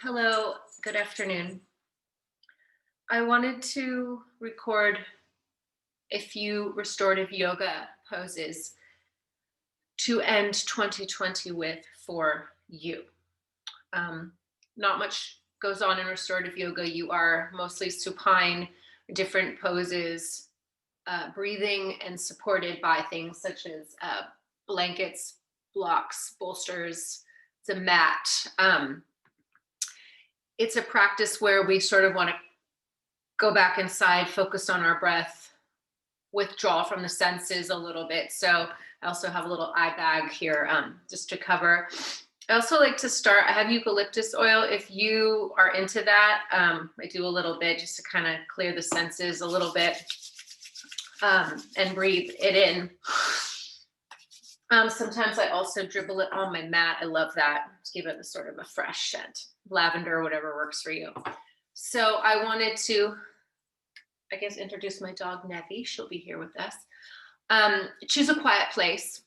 Hello, good afternoon. I wanted to record a few restorative yoga poses to end 2020 with for you. Um, Not much goes on in restorative yoga. You are mostly supine, different poses, breathing, and supported by things such as blankets, blocks, bolsters, it's a mat. It's a practice where we sort of want to go back inside, focus on our breath, withdraw from the senses a little bit. So I also have a little eye bag here just to cover. I also like to start, I have eucalyptus oil. If you are into that, I do a little bit just to kind of clear the senses a little bit and breathe it in. Sometimes I also dribble it on my mat. I love that to give it a sort of a fresh scent, lavender or whatever works for you. So I wanted to, I guess, introduce my dog Nevi. She'll be here with us. Choose a quiet place.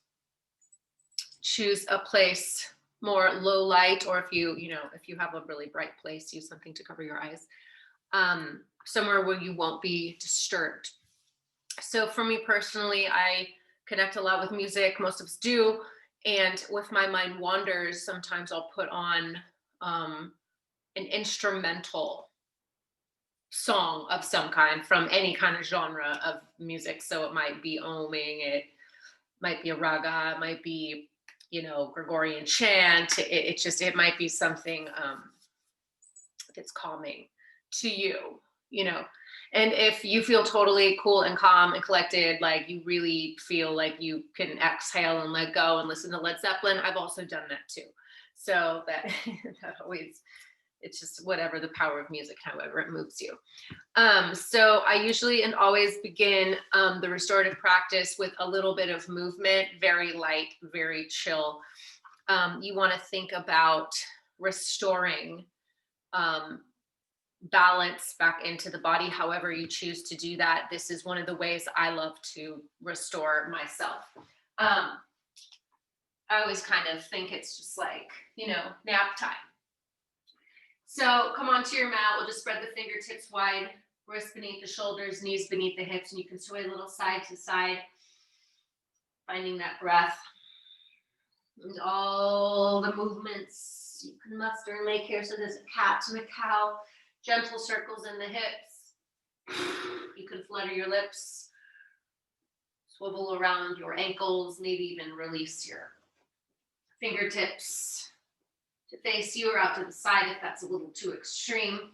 Choose a place more low light, or if you have a really bright place, use something to cover your eyes. Somewhere where you won't be disturbed. So for me personally, I connect a lot with music. Most of us do. And with my mind wanders, sometimes I'll put on an instrumental song of some kind from any kind of genre of music. So it might be oming, it might be a raga, it might be, Gregorian chant. It might be something that's calming to you. And if you feel totally cool and calm and collected, like you really feel like you can exhale and let go and listen to Led Zeppelin, I've also done that too. So that always, it's just whatever the power of music, however it moves you. So I usually and always begin the restorative practice with a little bit of movement, very light, very chill. You want to think about restoring balance back into the body, however you choose to do that. This is one of the ways I love to restore myself. I always kind of think it's just like, nap time. So come onto your mat. We'll just spread the fingertips wide, wrists beneath the shoulders, knees beneath the hips, and you can sway a little side to side, finding that breath. And all the movements you can muster and make here. So there's a cat and a cow, gentle circles in the hips. You can flutter your lips, swivel around your ankles, maybe even release your fingertips to face you or out to the side if that's a little too extreme.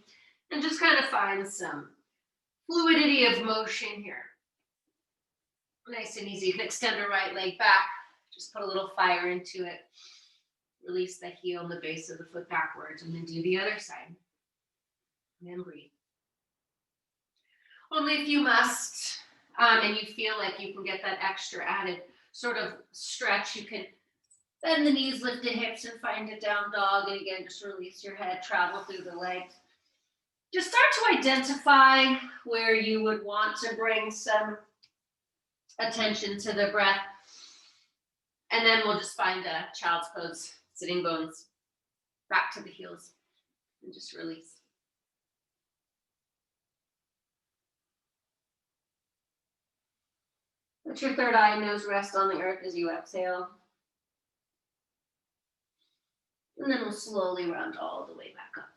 And just kind of find some fluidity of motion here. Nice and easy. You can extend the right leg back. Just put a little fire into it. Release the heel and the base of the foot backwards, and then do the other side. And then breathe. Only if you must, and you feel like you can get that extra added sort of stretch, you can bend the knees, lift the hips, and find a down dog. And again, just release your head, travel through the legs. Just start to identify where you would want to bring some attention to the breath. And then we'll just find a child's pose, sitting bones, back to the heels, and just release. Let your third eye and nose rest on the earth as you exhale. And then we'll slowly round all the way back up.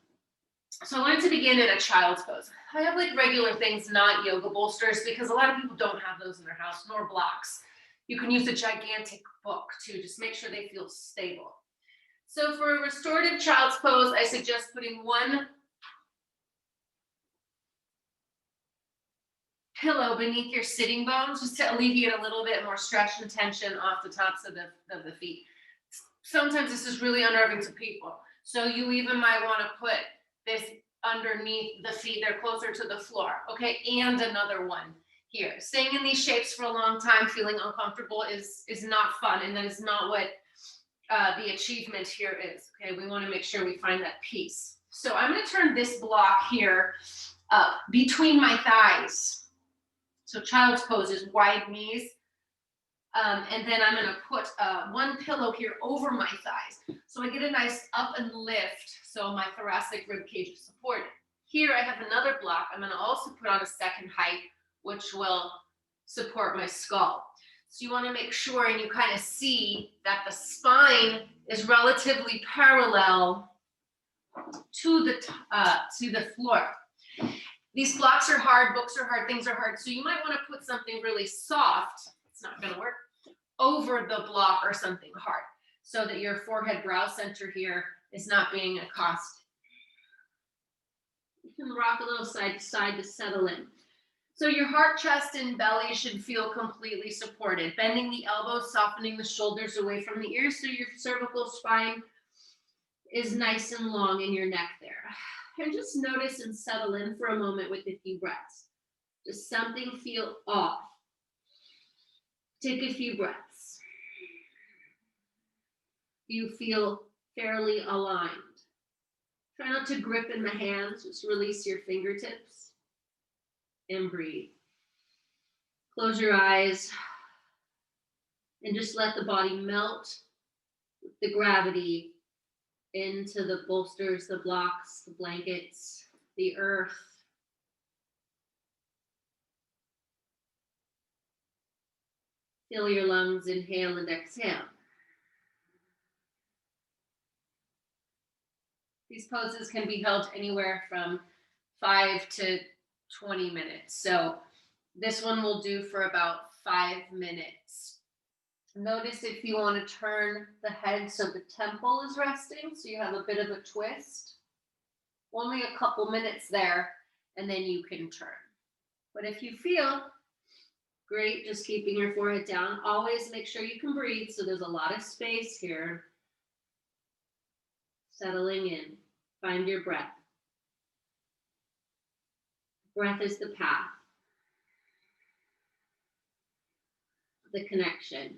So I wanted to begin in a child's pose. I have like regular things, not yoga bolsters, because a lot of people don't have those in their house, nor blocks. You can use a gigantic book too, just make sure they feel stable. So for a restorative child's pose, I suggest putting one pillow beneath your sitting bones, just to alleviate a little bit more stretch and tension off the tops of the feet. Sometimes this is really unnerving to people. So you even might want to put this underneath the feet. They're closer to the floor. Okay, and another one here. Staying in these shapes for a long time, feeling uncomfortable is not fun, and that is not what the achievement here is. Okay, we want to make sure we find that peace. So I'm going to turn this block here up between my thighs. So child's pose is wide knees, And then I'm going to put one pillow here over my thighs. So I get a nice up and lift. So my thoracic rib cage is supported. Here I have another block. I'm going to also put on a second height, which will support my skull. So you want to make sure and you kind of see that the spine is relatively parallel to the floor. These blocks are hard, books are hard, things are hard. So you might want to put something really soft. It's not going to work over the block or something hard so that your forehead brow center here is not being accosted. You can rock a little side to side to settle in. So your heart, chest, and belly should feel completely supported. Bending the elbows, softening the shoulders away from the ears so your cervical spine is nice and long in your neck there. And just notice and settle in for a moment with a few breaths. Does something feel off? Take a few breaths. You feel fairly aligned. Try not to grip in the hands, just release your fingertips and breathe. Close your eyes and just let the body melt with the gravity into the bolsters, the blocks, the blankets, the earth. Fill your lungs, inhale and exhale. These poses can be held anywhere from 5 to 20 minutes. So this one will do for about 5 minutes. Notice if you want to turn the head so the temple is resting, so you have a bit of a twist. Only a couple minutes there, and then you can turn. But if you feel great, just keeping your forehead down, always make sure you can breathe, so there's a lot of space here. Settling in, find your breath. Breath is the path, the connection.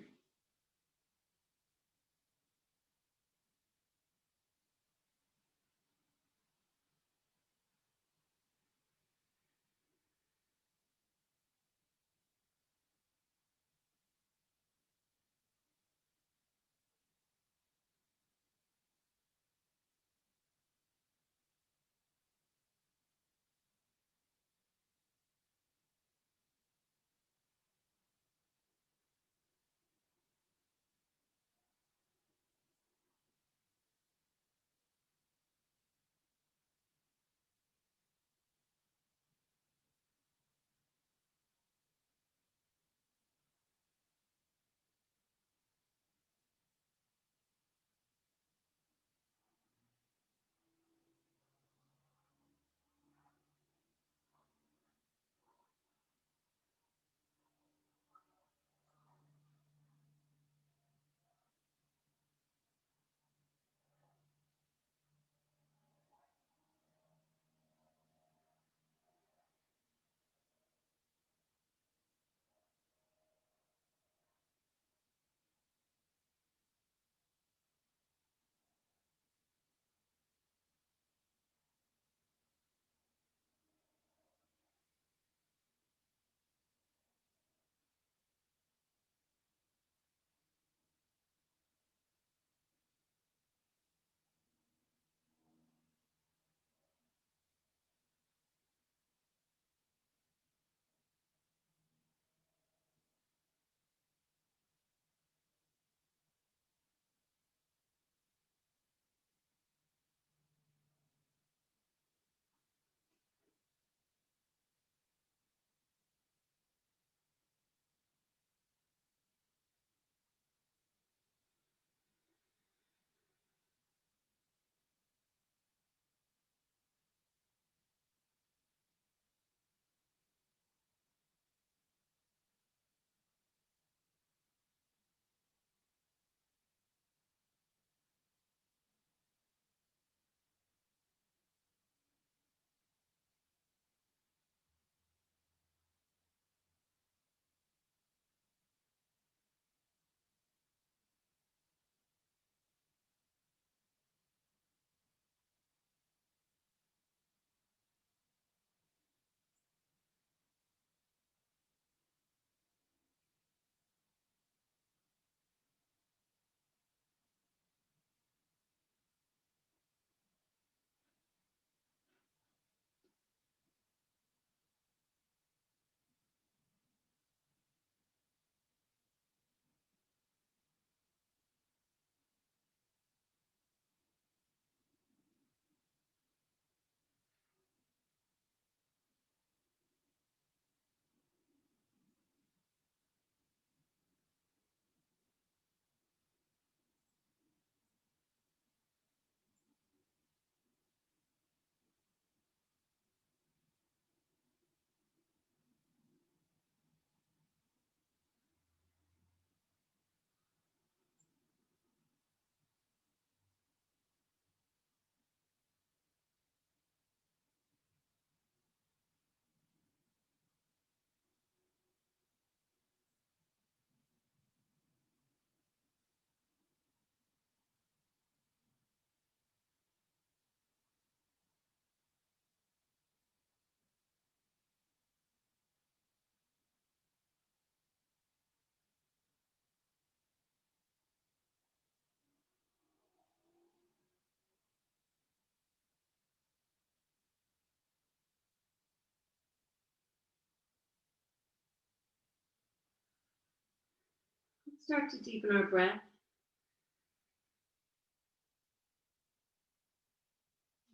start to deepen our breath.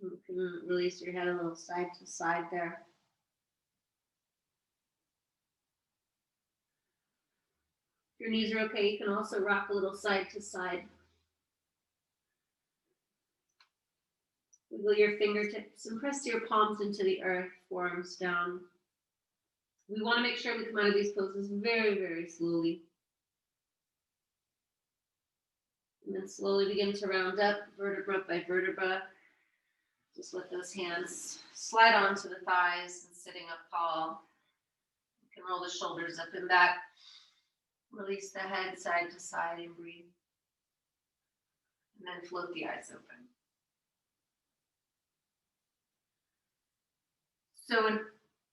You can release your head a little side to side there. If your knees are okay, you can also rock a little side to side. Wiggle your fingertips and press your palms into the earth, forearms down. We want to make sure we come out of these poses very, very slowly. And then slowly begin to round up, vertebra by vertebra. Just let those hands slide onto the thighs and sitting up tall. You can roll the shoulders up and back. Release the head side to side and breathe. And then float the eyes open. So in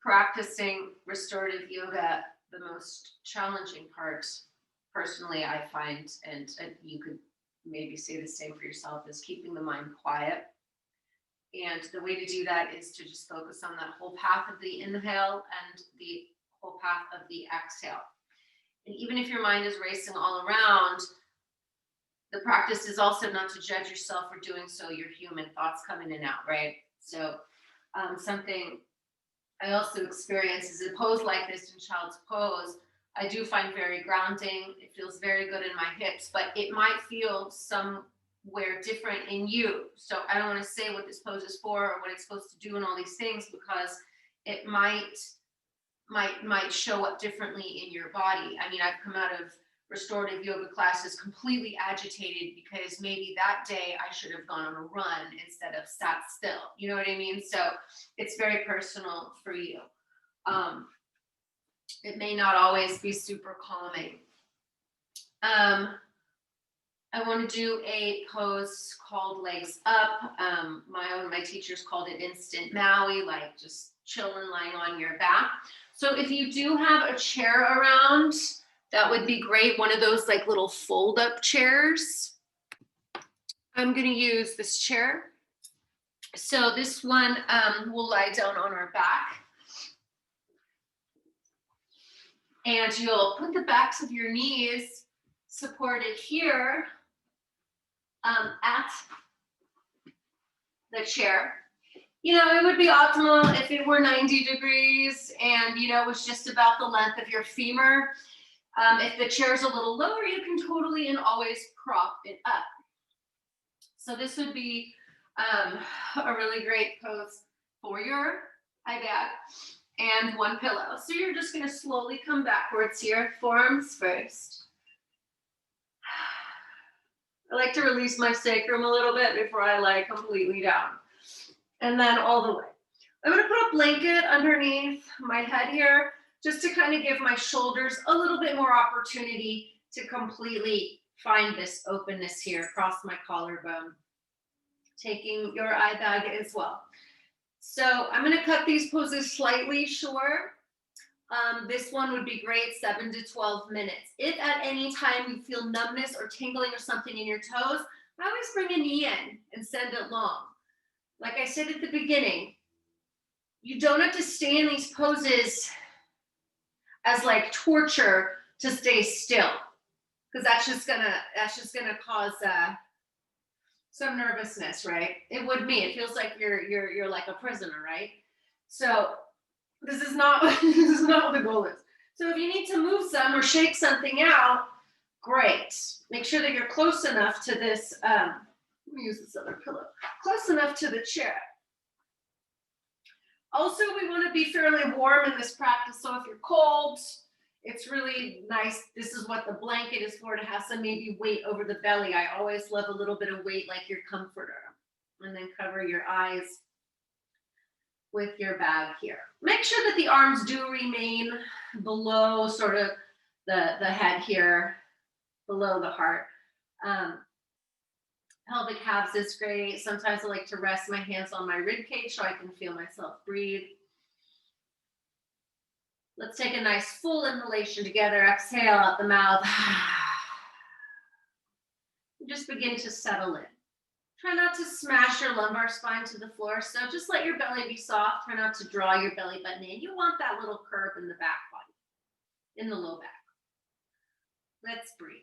practicing restorative yoga, the most challenging part, personally, I find, and you could maybe say the same for yourself, is keeping the mind quiet. And the way to do that is to just focus on that whole path of the inhale and the whole path of the exhale. And even if your mind is racing all around, the practice is also not to judge yourself for doing so. You're human, thoughts come in and out, right? So something I also experience is a pose like this in child's pose, I do find very grounding. It feels very good in my hips, but it might feel somewhere different in you. So I don't want to say what this pose is for or what it's supposed to do and all these things, because it might show up differently in your body. I mean, I've come out of restorative yoga classes completely agitated because maybe that day I should have gone on a run instead of sat still. You know what I mean? So it's very personal for you. It may not always be super calming. I want to do a pose called legs up. My teachers called it instant Maui, like just chilling, lying on your back. So if you do have a chair around, that would be great. One of those like little fold up chairs. I'm going to use this chair. So this one will lie down on our back. And you'll put the backs of your knees supported here at the chair. You know, it would be optimal if it were 90 degrees and, you know, it was just about the length of your femur. If the chair is a little lower, you can totally and always prop it up. So this would be a really great pose for your high back and one pillow. So you're just going to slowly come backwards here, forearms first. I like to release my sacrum a little bit before I lie completely down. And then all the way. I'm going to put a blanket underneath my head here just to kind of give my shoulders a little bit more opportunity to completely find this openness here across my collarbone. Taking your eye bag as well. So I'm going to cut these poses slightly short. This one would be great, 7 to 12 minutes. If at any time you feel numbness or tingling or something in your toes, I always bring a knee in and send it long. Like I said at the beginning, you don't have to stay in these poses as like torture to stay still, because that's just gonna cause some nervousness, right? It would me. It feels like you're like a prisoner, right? So this is not what the goal is. So if you need to move some or shake something out, great. Make sure that you're close enough to this. Let me use this other pillow. Close enough to the chair. Also, we want to be fairly warm in this practice. So if you're cold, it's really nice. This is what the blanket is for, to have some maybe weight over the belly. I always love a little bit of weight like your comforter. And then cover your eyes with your bag here. Make sure that the arms do remain below sort of the head here, below the heart. Pelvic halves is great. Sometimes I like to rest my hands on my rib cage so I can feel myself breathe. Let's take a nice full inhalation together. Exhale out the mouth. Just begin to settle in. Try not to smash your lumbar spine to the floor. So just let your belly be soft. Try not to draw your belly button in. You want that little curve in the back body, in the low back. Let's breathe.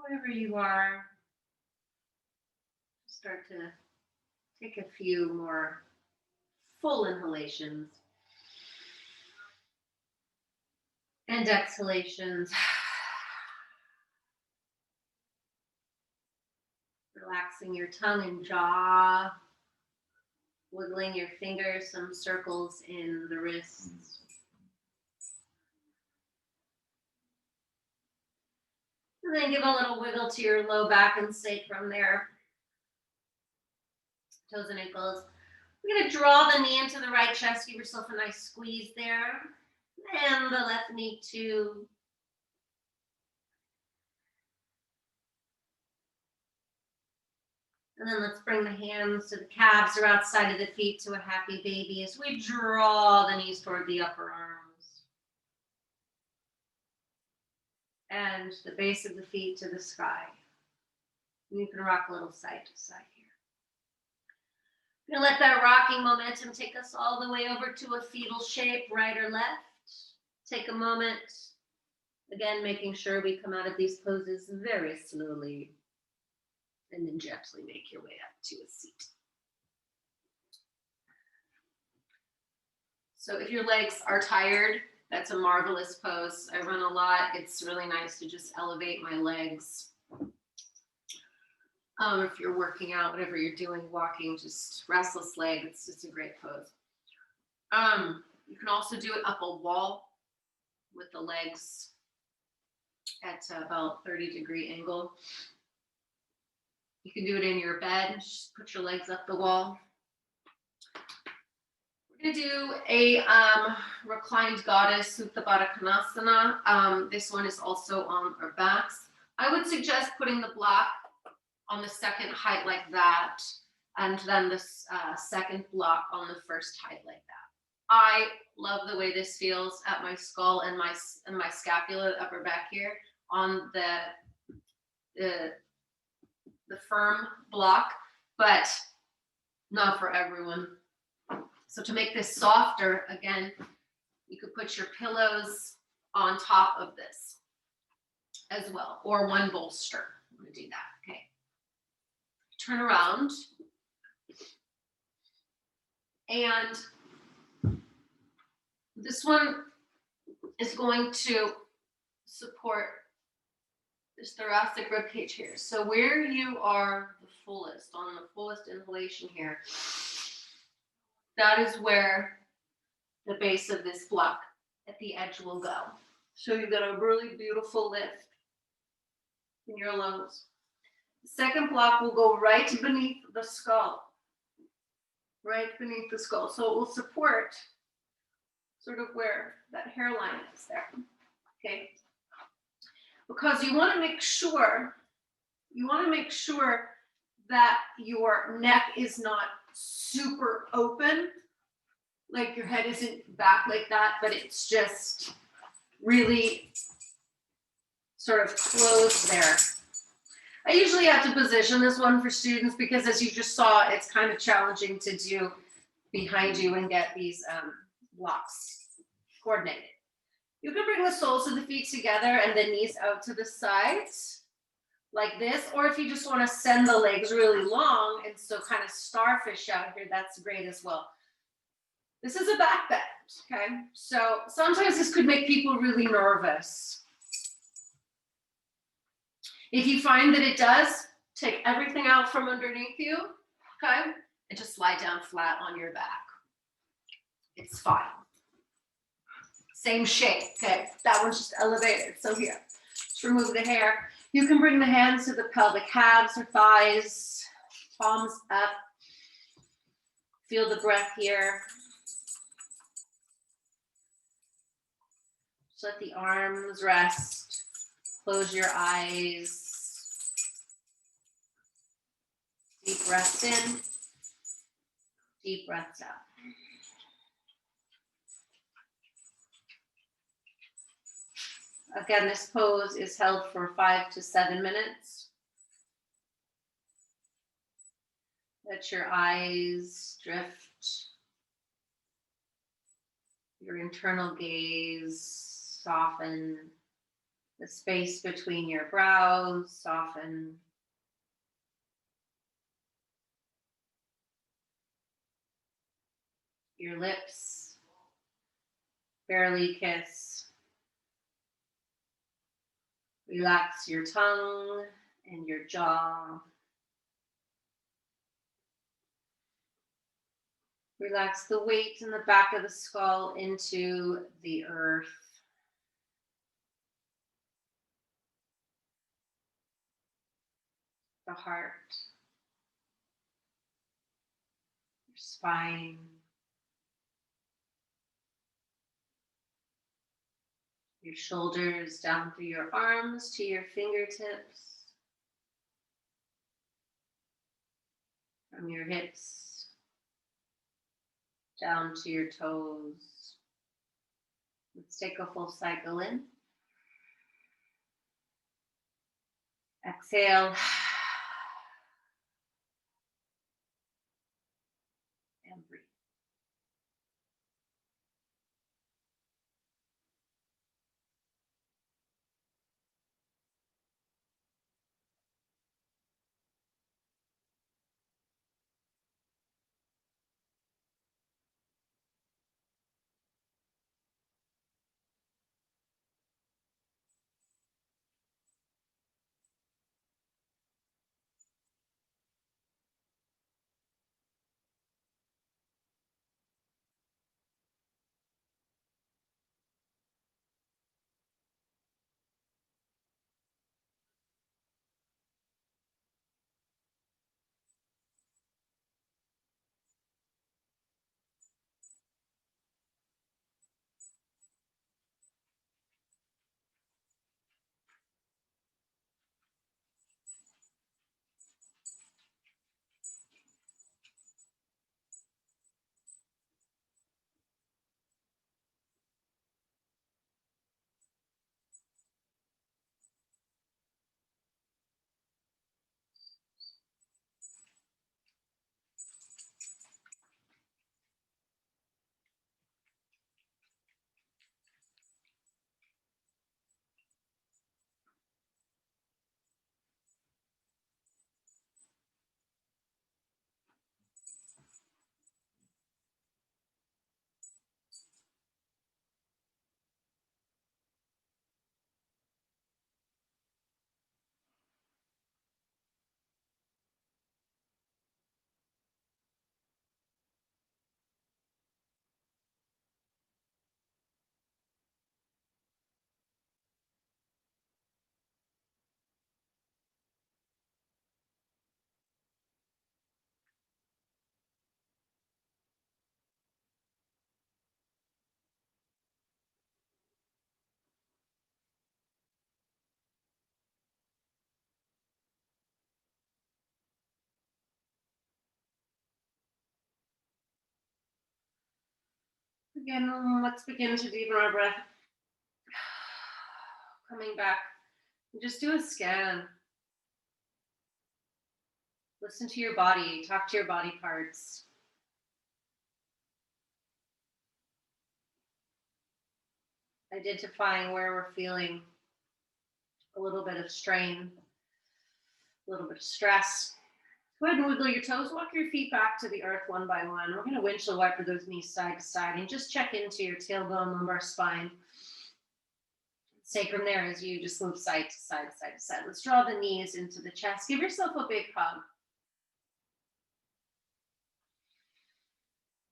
wherever you are, start to take a few more full inhalations and exhalations. Relaxing your tongue and jaw, wiggling your fingers, some circles in the wrists. And then give a little wiggle to your low back and sacrum there. Toes and ankles. We're going to draw the knee into the right chest. Give yourself a nice squeeze there. And the left knee too. And then let's bring the hands to the calves or outside of the feet to a happy baby as we draw the knees toward the upper arms. And the base of the feet to the sky. And you can rock a little side to side here. We're going to let that rocking momentum take us all the way over to a fetal shape, right or left. Take a moment, again, making sure we come out of these poses very slowly. And then gently make your way up to a seat. So if your legs are tired, that's a marvelous pose. I run a lot. It's really nice to just elevate my legs. If you're working out, whatever you're doing, walking, just restless leg, it's just a great pose. You can also do it up a wall with the legs at about 30-degree angle. You can do it in your bed, just put your legs up the wall. We're going to do a reclined goddess, Supta Baddha Konasana. This one is also on our backs. I would suggest putting the block on the second height like that, and then the second block on the first height like that. I love the way this feels at my skull and my scapula, the upper back here, on the firm block, but not for everyone. So to make this softer, again, you could put your pillows on top of this as well, or one bolster. I'm going to do that. Okay. Turn around. And this one is going to support this thoracic rib cage here. So where you are the fullest, on the fullest inhalation here, that is where the base of this block at the edge will go. So you get a really beautiful lift in your lungs. The second block will go right beneath the skull. Right beneath the skull. So it will support sort of where that hairline is there. Okay. Because you want to make sure that your neck is not super open, like your head isn't back like that, but it's just really sort of closed there. I usually have to position this one for students because, as you just saw, it's kind of challenging to do behind you and get these blocks coordinated. You can bring the soles of the feet together and the knees out to the sides like this, or if you just want to send the legs really long and so kind of starfish out here, that's great as well. This is a back bend, okay? So sometimes this could make people really nervous. If you find that it does, take everything out from underneath you, okay? And just lie down flat on your back. It's fine. Same shape, okay? That one's just elevated. So here, just remove the hair. You can bring the hands to the pelvic calves or thighs, palms up. Feel the breath here. Just let the arms rest. Close your eyes. Deep breaths in, deep breaths out. Again, this pose is held for 5 to 7 minutes. Let your eyes drift. Your internal gaze soften. The space between your brows, soften. Your lips, barely kiss. Relax your tongue and your jaw. Relax the weight in the back of the skull into the earth. The heart. Your spine. Your shoulders down through your arms to your fingertips. From your hips down to your toes. Let's take a full cycle in. Exhale. And breathe. Again, let's begin to deepen our breath. Coming back. Just do a scan. Listen to your body. Talk to your body parts. Identifying where we're feeling a little bit of strain, a little bit of stress. Go ahead and wiggle your toes. Walk your feet back to the earth one by one. We're going to windshield wiper those knees side to side and just check into your tailbone, lumbar spine. Sacrum there as you just move side to side, side to side. Let's draw the knees into the chest. Give yourself a big hug.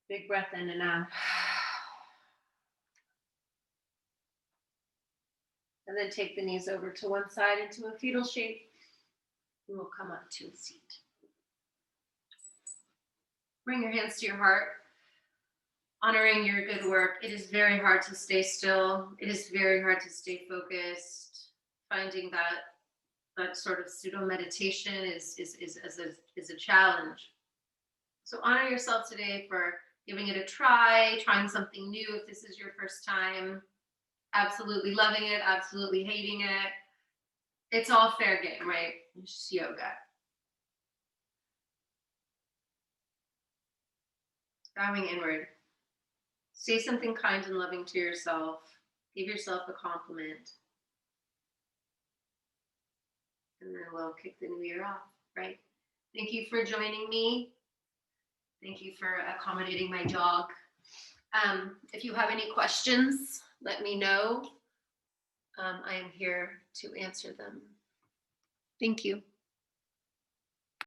Big breath in and out. And then take the knees over to one side into a fetal shape. And we'll come up to a seat. Bring your hands to your heart. Honoring your good work. It is very hard to stay still. It is very hard to stay focused. Finding that sort of pseudo meditation is a challenge. So honor yourself today for giving it a try, trying something new if this is your first time. Absolutely loving it, absolutely hating it. It's all fair game, right? It's just yoga. Bowing inward. Say something kind and loving to yourself. Give yourself a compliment. and then we'll kick the new year off, right? Thank you for joining me. Thank you for accommodating my dog. If you have any questions, let me know. I am here to answer them. Thank you.